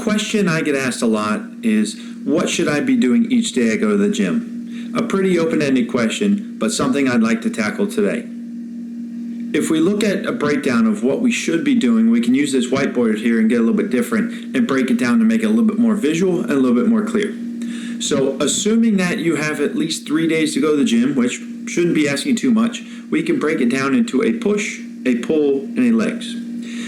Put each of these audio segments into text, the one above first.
question I get asked a lot is, what should I be doing each day I go to the gym? A pretty open-ended question, but something I'd like to tackle today. If we look at a breakdown of what we should be doing, we can use this whiteboard here and get a little bit different and break it down to make it a little bit more visual and a little bit more clear. So assuming that you have at least 3 days to go to the gym, which shouldn't be asking too much, we can break it down into a push, a pull, and a legs.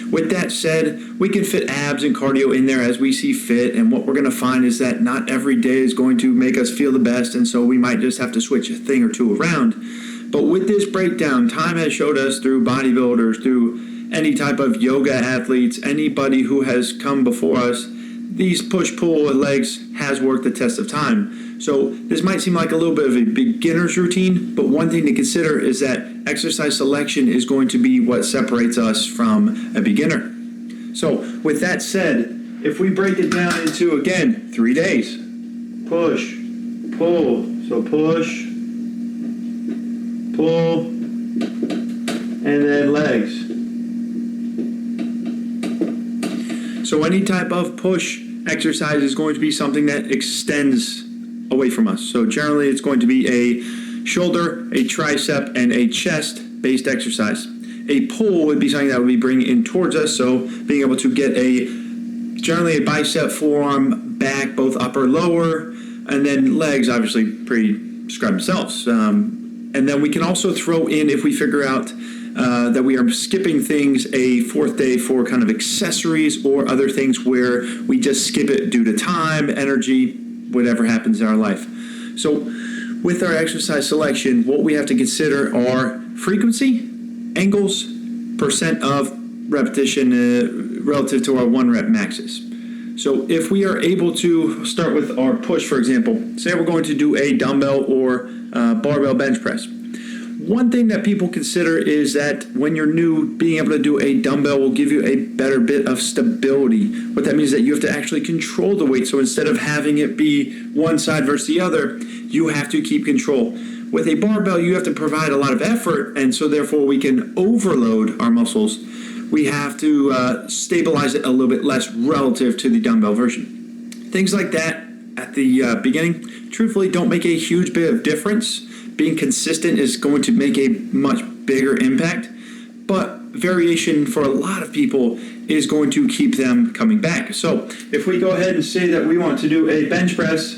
With that said, we can fit abs and cardio in there as we see fit, and what we're going to find is that not every day is going to make us feel the best, and so we might just have to switch a thing or two around. But with this breakdown, time has showed us through bodybuilders, through any type of yoga athletes, anybody who has come before us, these push-pull and legs has worked the test of time. So this might seem like a little bit of a beginner's routine, but one thing to consider is that exercise selection is going to be what separates us from a beginner. So with that said, if we break it down into, again, 3 days, push, pull, so push, pull, and then legs. So any type of push exercise is going to be something that extends away from us. So generally it's going to be a shoulder, a tricep, and a chest-based exercise. A pull would be something that would be bringing in towards us, so being able to get generally a bicep, forearm, back, both upper, lower, and then legs, obviously, pretty describe themselves. And then we can also throw in, if we figure out that we are skipping things, a fourth day for kind of accessories or other things where we just skip it due to time, energy, whatever happens in our life. So with our exercise selection, what we have to consider are frequency, angles, percent of repetition relative to our 1 rep maxes. So if we are able to start with our push, for example, say we're going to do a dumbbell or barbell bench press. One thing that people consider is that when you're new, being able to do a dumbbell will give you a better bit of stability. What that means is that you have to actually control the weight. So instead of having it be one side versus the other, you have to keep control. With a barbell, you have to provide a lot of effort, and so therefore we can overload our muscles. We have to stabilize it a little bit less relative to the dumbbell version. Things like that at the beginning, truthfully, don't make a huge bit of difference. Being consistent is going to make a much bigger impact, but variation for a lot of people is going to keep them coming back. So if we go ahead and say that we want to do a bench press,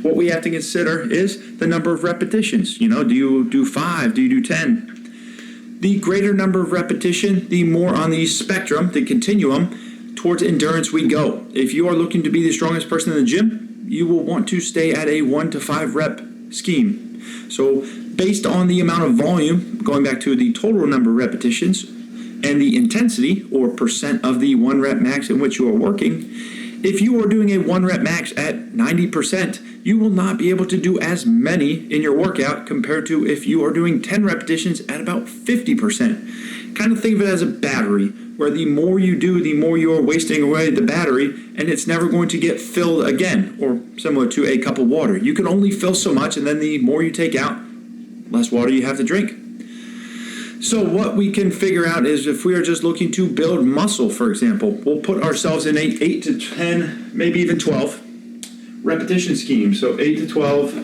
what we have to consider is the number of repetitions. Do you do 5? Do you do 10? The greater number of repetition, the more on the spectrum, the continuum, towards endurance we go. If you are looking to be the strongest person in the gym, you will want to stay at a 1 to 5 rep scheme. So based on the amount of volume, going back to the total number of repetitions, and the intensity or percent of the 1 rep max in which you are working, if you are doing a 1 rep max at 90%, you will not be able to do as many in your workout compared to if you are doing 10 repetitions at about 50%. Kind of think of it as a battery, where the more you do, the more you are wasting away the battery, and it's never going to get filled again, or similar to a cup of water. You can only fill so much, and then the more you take out, less water you have to drink. So what we can figure out is if we are just looking to build muscle, for example, we'll put ourselves in a 8 to 10, maybe even 12 repetition scheme. So 8 to 12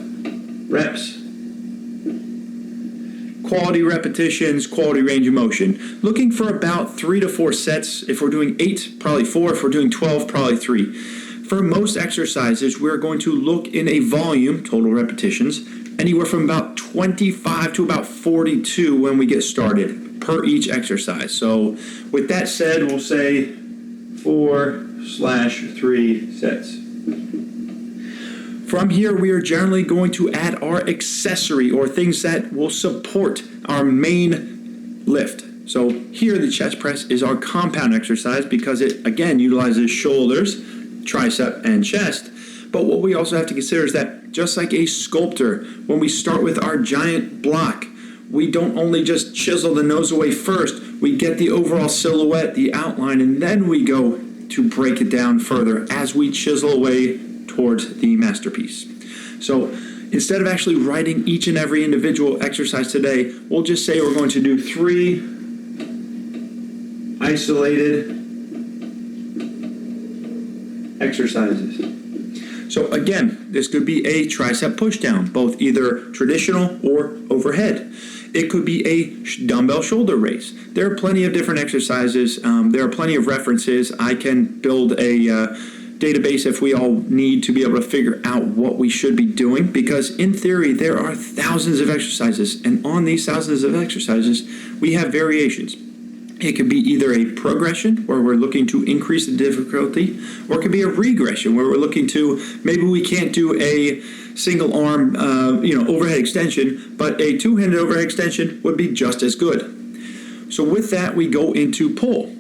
reps. Quality repetitions, quality range of motion. Looking for about 3 to 4 sets. If we're doing 8, probably 4. If we're doing 12, probably 3. For most exercises, we're going to look in a volume, total repetitions, anywhere from about 25 to about 42 when we get started per each exercise. So with that said, we'll say 4/3 sets. From here, we are generally going to add our accessory or things that will support our main lift. So here, the chest press is our compound exercise because it, again, utilizes shoulders, tricep, and chest. But what we also have to consider is that just like a sculptor, when we start with our giant block, we don't only just chisel the nose away first, we get the overall silhouette, the outline, and then we go to break it down further as we chisel away towards the masterpiece. So instead of actually writing each and every individual exercise today, we'll just say we're going to do 3 isolated exercises. So again, this could be a tricep push down, both either traditional or overhead. It could be a dumbbell shoulder raise. There are plenty of different exercises. There are plenty of references. I can build a database if we all need to be able to figure out what we should be doing, because in theory there are thousands of exercises, and on these thousands of exercises we have variations. It could be either a progression where we're looking to increase the difficulty, or it could be a regression where we're looking to, maybe we can't do a single arm overhead extension, but a two-handed overhead extension would be just as good. So with that, we go into pull.